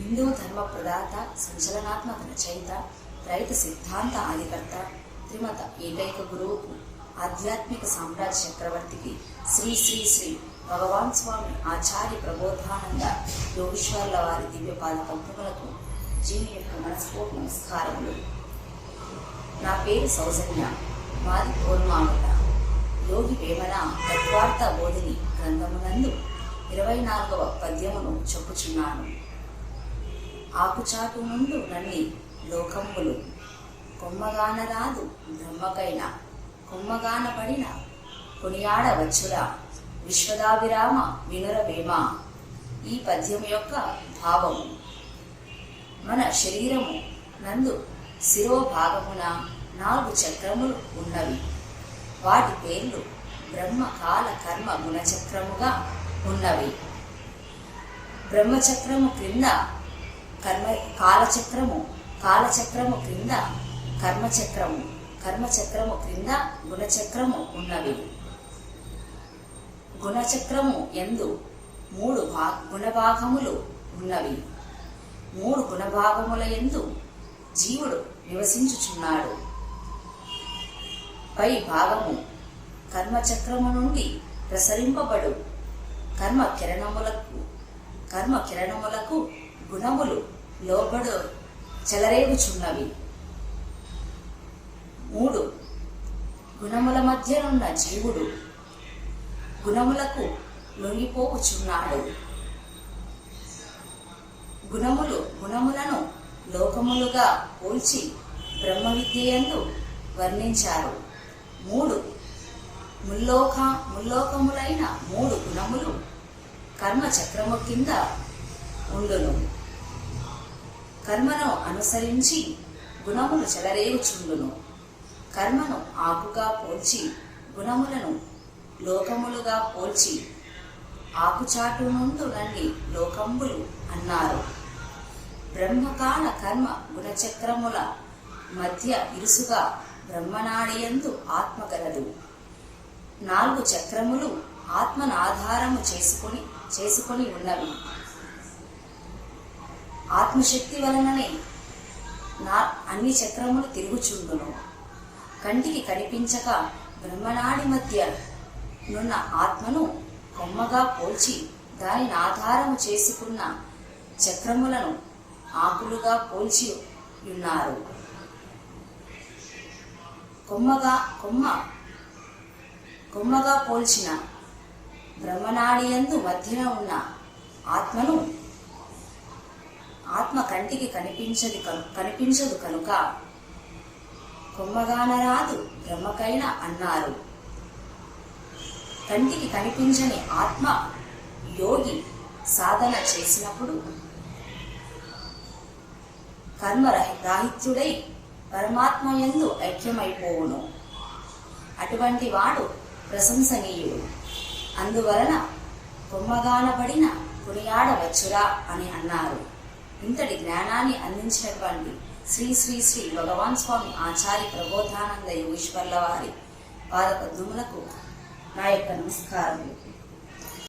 హిందూ ధర్మ ప్రదాత, సంచలనాత్మక రచయిత, రైతు సిద్ధాంత ఆదికర్త, త్రిమత ఏకైక గురువుకు, ఆధ్యాత్మిక సామ్రాజ్య చక్రవర్తికి, శ్రీ శ్రీ శ్రీ భగవాన్ స్వామి ఆచార్య ప్రబోధానంద యోగీశ్వర్ల వారి దివ్యపాద పంపులకు జీవి యొక్క మనస్ఫూర్తి నమస్కారములు. నా పేరు సౌజన్య, మాది కోల్మామట. యోగి వేమన తత్వార్థ బోధిని గ్రంథమునందు 24వ పద్యమును చెప్పుచున్నాను. ఆకుచాటు నుండు నన్ని లోకంబులు, కొమ్మగానరాదు బ్రహ్మకైన, కొమ్మగానపడిన కొనియాడవచ్చురా విశ్వదాభిరామ వినురవేమ. ఈ పద్యం యొక్క భావము: మన శరీరము నందు శిరోభాగమున 4 చక్రములు ఉన్నవి. వాటి పేర్లు బ్రహ్మ, కాల, కర్మ, గుణచక్రముగా ఉన్నవి. బ్రహ్మచక్రము క్రింద కాలచక్రము, కాలచక్రము క్రింద కర్మచక్రము, కర్మచక్రము క్రింద గుణచక్రము ఉన్నవి. గుణచక్రము యందు 3 గుణభాగములు ఉన్నవి. 3 గుణభాగముల యందు జీవుడు నివసించుచున్నాడు. పై భాగము కర్మచక్రము నుండి ప్రసరింపబడు కర్మ కిరణములకు గుణములు లోబడు చెలరేగుచున్నవి. 3 గుణముల మధ్యనున్న జీవుడు గుణములకు లొంగిపోవుచున్నాడు. గుణములను లోకములుగా పోల్చి బ్రహ్మ విద్యయందు వర్ణించారు. 3 ముల్లోకములైన 3 గుణములు కర్మ చక్రము కింద ఉండును. కర్మను అనుసరించి గుణములు చెలరేగుచుండును. కర్మను ఆకుగా పోల్చి గుణములను లోకములుగా పోల్చి ఆకుచాటు నుండు నన్ని లోకంబులు అన్నారు. బ్రహ్మకాల కర్మ గుణచక్రముల మధ్య ఇరుసుగా బ్రహ్మనాడియందు ఆత్మ గలదు. 4 చక్రములు ఆత్మను ఆధారము చేసుకొని ఉన్నవి. ఆత్మశక్తి వలననే అన్ని చక్రములు తిరుగుచుండును. కంటికి కనిపించక బ్రహ్మనాడి మధ్య నున్న ఆత్మను కొమ్మగా పోల్చి దానిని ఆధారము చేసుకున్న చక్రములను ఆకులుగా పోల్చి ఉన్నారు. కొమ్మగా పోల్చిన బ్రహ్మనాడియందు మధ్యన ఉన్న ఆత్మను ఆత్మ కంటికి కనిపించదు కనుక కొమ్మగానరాదు బ్రహ్మకైన అన్నారు. కంటికి కనిపించని ఆత్మ యోగి సాధన చేసినప్పుడు కర్మరాహిత్యుడై పరమాత్మయందు ఐక్యమైపోవును. అటువంటి వాడు ప్రశంసనీయుడు. అందువలన కొమ్మగానబడిన కొనియాడవచ్చురా అని అన్నారు. ఇంతటి జ్ఞానాన్ని అందించినటువంటి శ్రీ శ్రీ శ్రీ భగవాన్ స్వామి ఆచార్య ప్రబోధానంద యోగీశ్వర్ల వారి పాదపద్మములకు నా యొక్క నమస్కారములు.